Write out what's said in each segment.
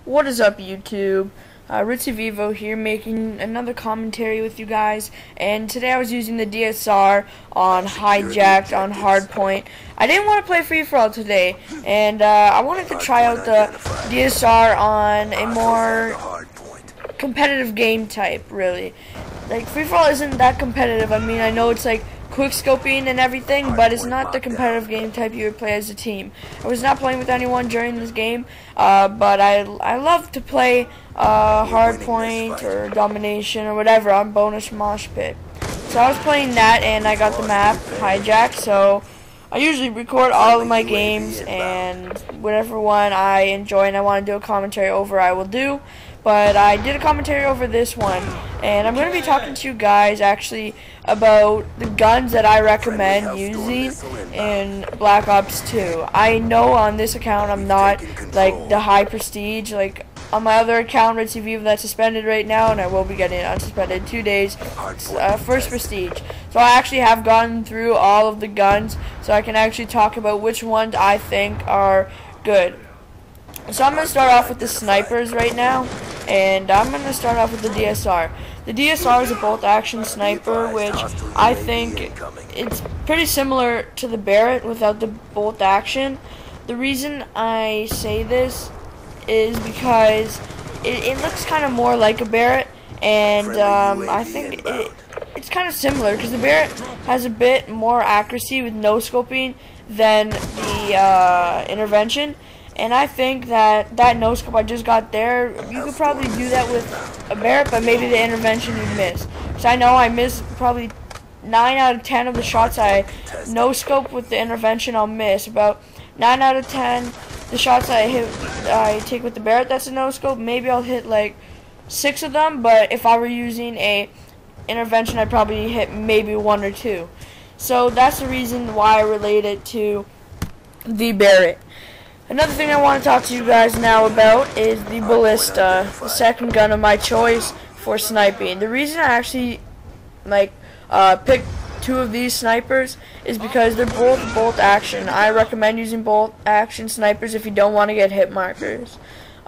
What is up, YouTube? Ritzy Vivo here, making another commentary with you guys. And today I was using the DSR on Hijacked on Hardpoint. I didn't want to play free for all today, and I wanted to try out the DSR on a more competitive game type. Really, like free for all isn't that competitive. I mean, I know it's like quick scoping and everything, but it's not the competitive game type you would play as a team. I was not playing with anyone during this game, but I love to play hardpoint or domination or whatever on bonus mosh pit. So I was playing that, and I got the map hijacked. So I usually record all of my games, and whatever one I enjoy and I want to do a commentary over, I will do. But I did a commentary over this one, and I'm going to be talking to you guys actually about the guns that I recommend using in Black Ops 2. I know on this account I'm not like the high prestige, like on my other account, Ritzy Vivo, that's suspended right now, and I will be getting it unsuspended 2 days, first prestige. So I actually have gone through all of the guns, so I can actually talk about which ones I think are good. So I'm going to start off with the snipers right now, and I'm going to start off with the DSR. The DSR is a bolt-action sniper, which I think it's pretty similar to the Barrett without the bolt-action. The reason I say this is because it looks kind of more like a Barrett, and I think it's kind of similar because the Barrett has a bit more accuracy with no-scoping than the intervention. And I think that no-scope I just got there, you could probably do that with a Barrett, but maybe the intervention you miss. So I know I miss probably 9 out of 10 of the shots I no-scope with the intervention I'll miss. About 9 out of 10 the shots I take with the Barrett that's a no-scope, maybe I'll hit like 6 of them, but if I were using a intervention I'd probably hit maybe 1 or 2. So that's the reason why I relate it to the Barrett. Another thing I want to talk to you guys now about is the Ballista, the second gun of my choice for sniping. The reason I actually picked 2 of these snipers is because they're both bolt action. I recommend using bolt action snipers if you don't want to get hit markers.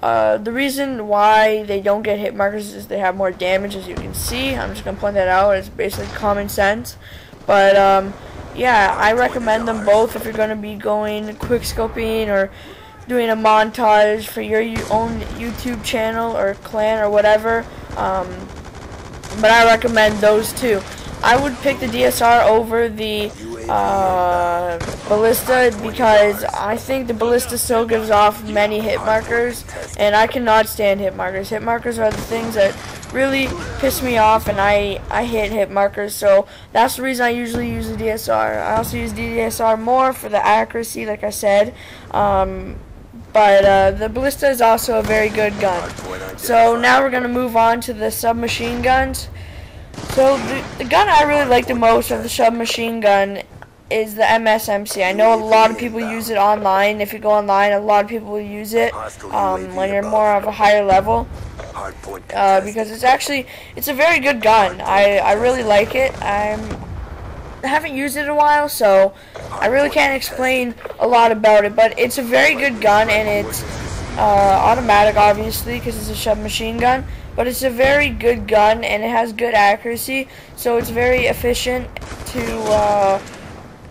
The reason why they don't get hit markers is they have more damage, as you can see. I'm just going to point that out. It's basically common sense. But yeah, I recommend them both if you're going to be going quick scoping or doing a montage for your own YouTube channel or clan or whatever. But I recommend those 2. I would pick the DSR over the Ballista because I think the Ballista still gives off many hit markers, and I cannot stand hit markers. Hit markers are the things that really piss me off, and I hate hit markers, so that's the reason I usually use the DSR. I also use the DSR more for the accuracy, like I said, but the Ballista is also a very good gun. So now we're going to move on to the submachine guns. So the gun I really like the most of the submachine gun is the MSMC. I know a lot of people use it online. If you go online, a lot of people will use it when you're more of a higher level. Because it's a very good gun. I really like it. I haven't used it in a while, so I really can't explain a lot about it, but it's a very good gun, and it's automatic obviously because it's a submachine gun, but it's a very good gun and it has good accuracy, so it's very efficient to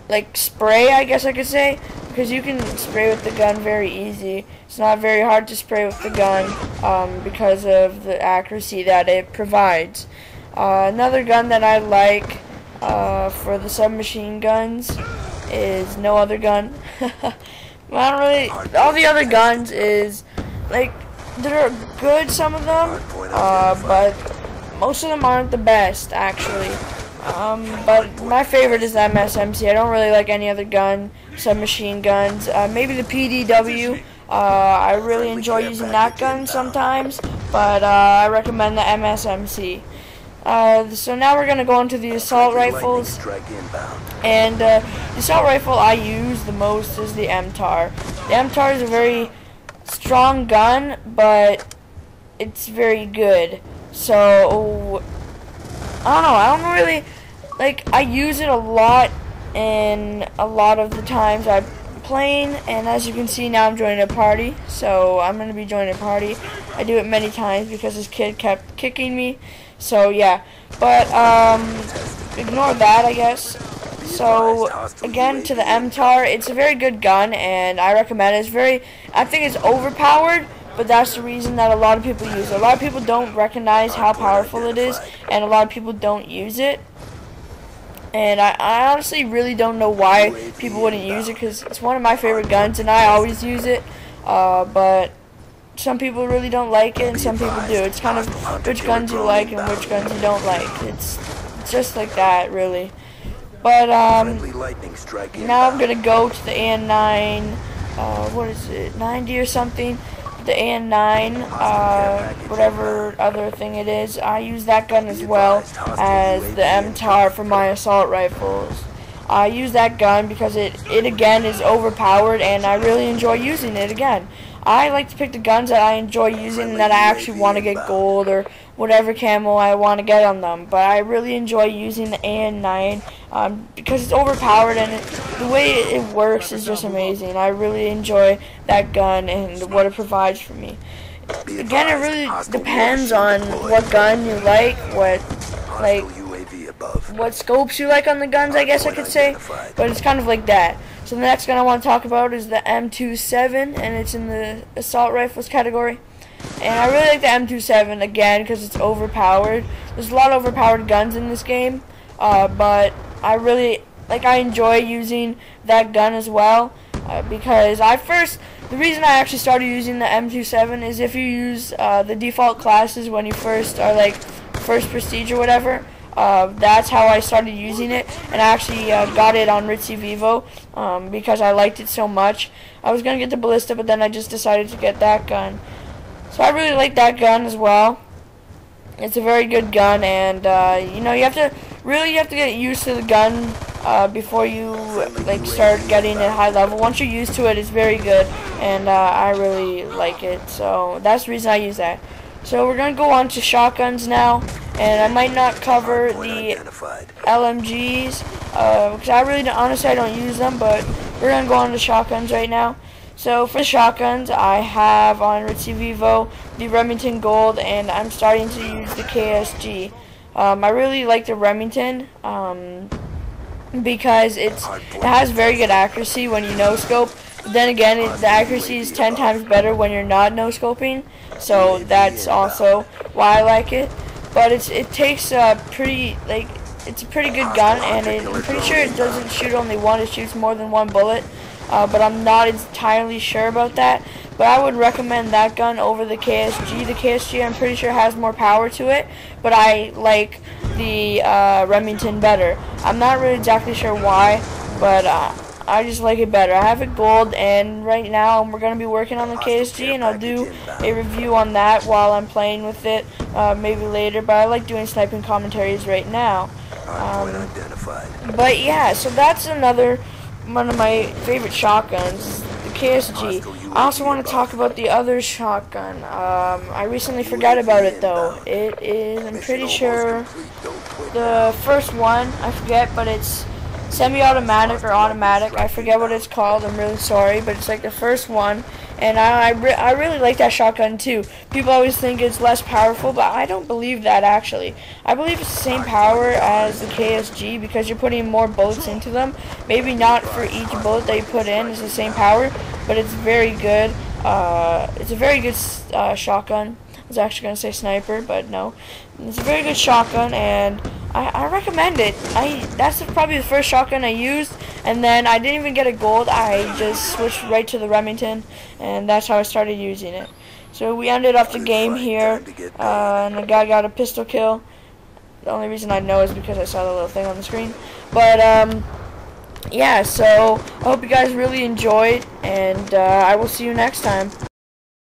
like spray, I guess I could say, because you can spray with the gun very easy. It's not very hard to spray with the gun because of the accuracy that it provides. Another gun that I like for the submachine guns is no other gun. I don't really. All the other guns is like they're good, some of them, but most of them aren't the best actually. But my favorite is the MSMC. I don't really like any other gun, submachine guns. Maybe the PDW. I really enjoy using that gun sometimes, but I recommend the MSMC. So now we're going to go into the assault rifles, and the assault rifle I use the most is the MTAR. The MTAR is a very strong gun, but it's very good. So I don't know, I don't really, like, I use it a lot, and a lot of the times I playing, and as you can see now I'm joining a party, so I'm going to be joining a party. I do it many times because this kid kept kicking me, so yeah, but ignore that, I guess. So again, to the MTAR, it's a very good gun and I recommend it. I think it's overpowered, but that's the reason that a lot of people use it. A lot of people don't recognize how powerful it is, and a lot of people don't use it. And I honestly really don't know why people wouldn't use it, because it's one of my favorite guns and I always use it. But some people really don't like it and some people do. It's kind of which guns you like and which guns you don't like. It's just like that, really. But now I'm gonna go to the AN9. What is it? 90 or something. The AN9, whatever other thing it is. I use that gun as well as the MTAR for my assault rifles. I use that gun because it again is overpowered and I really enjoy using it again. I like to pick the guns that I enjoy using and that I actually want to get gold or whatever camo I want to get on them. But I really enjoy using the AN9 because it's overpowered and the way it works is just amazing. I really enjoy that gun and what it provides for me. Again, it really depends on what gun you like, what scopes you like on the guns, I guess I could say, but it's kind of like that. So the next gun I want to talk about is the M27, and it's in the assault rifles category. And I really like the M27 again because it's overpowered. There's a lot of overpowered guns in this game, but I enjoy using that gun as well because the reason I actually started using the M27 is if you use the default classes when you first are like first prestige or whatever. That's how I started using it, and I actually got it on Ritzy Vivo because I liked it so much. I was gonna get the ballista, but then I just decided to get that gun. So I really like that gun as well. It's a very good gun, and you know, you have to get used to the gun before you start getting a high level. Once you're used to it, it's very good, and I really like it. So that's the reason I use that. So we're gonna go on to shotguns now, and I might not cover the LMGs because honestly I don't use them, but we're gonna go on to shotguns right now. So for shotguns, I have on Ritzy Vivo the Remington Gold, and I'm starting to use the KSG. I really like the Remington because it has very good accuracy when you no scope. But then again, the accuracy is 10 times better when you're not no scoping. So that's also why I like it. But it's a pretty good gun, and I'm pretty sure it doesn't shoot only one. It shoots more than one bullet. But I'm not entirely sure about that. But I would recommend that gun over the KSG. The KSG, I'm pretty sure, has more power to it, but I like the Remington better. I'm not really exactly sure why, but I just like it better. I have it gold, and right now we're going to be working on the KSG, and I'll do a review on that while I'm playing with it, maybe later, but I like doing sniping commentaries right now. But yeah, so that's one of my favorite shotguns, the KSG. I also want to talk about the other shotgun. I recently forgot about it though. It is, I'm pretty sure, the first one. I forget, but it's semi-automatic or automatic. I forget what it's called. I'm really sorry, but it's like the first one. And I really like that shotgun too. People always think it's less powerful, but I don't believe that actually. I believe it's the same power as the KSG because you're putting more bullets into them. Maybe not for each bullet that you put in is the same power, but it's very good. It's a very good shotgun. I was actually going to say sniper, but no. It's a very good shotgun, and I recommend it. That's probably the first shotgun I used, and then I didn't even get a gold. I just switched right to the Remington, and that's how I started using it. So we ended off the game here, and the guy got a pistol kill. The only reason I know is because I saw the little thing on the screen. But yeah, so I hope you guys really enjoyed, and I will see you next time.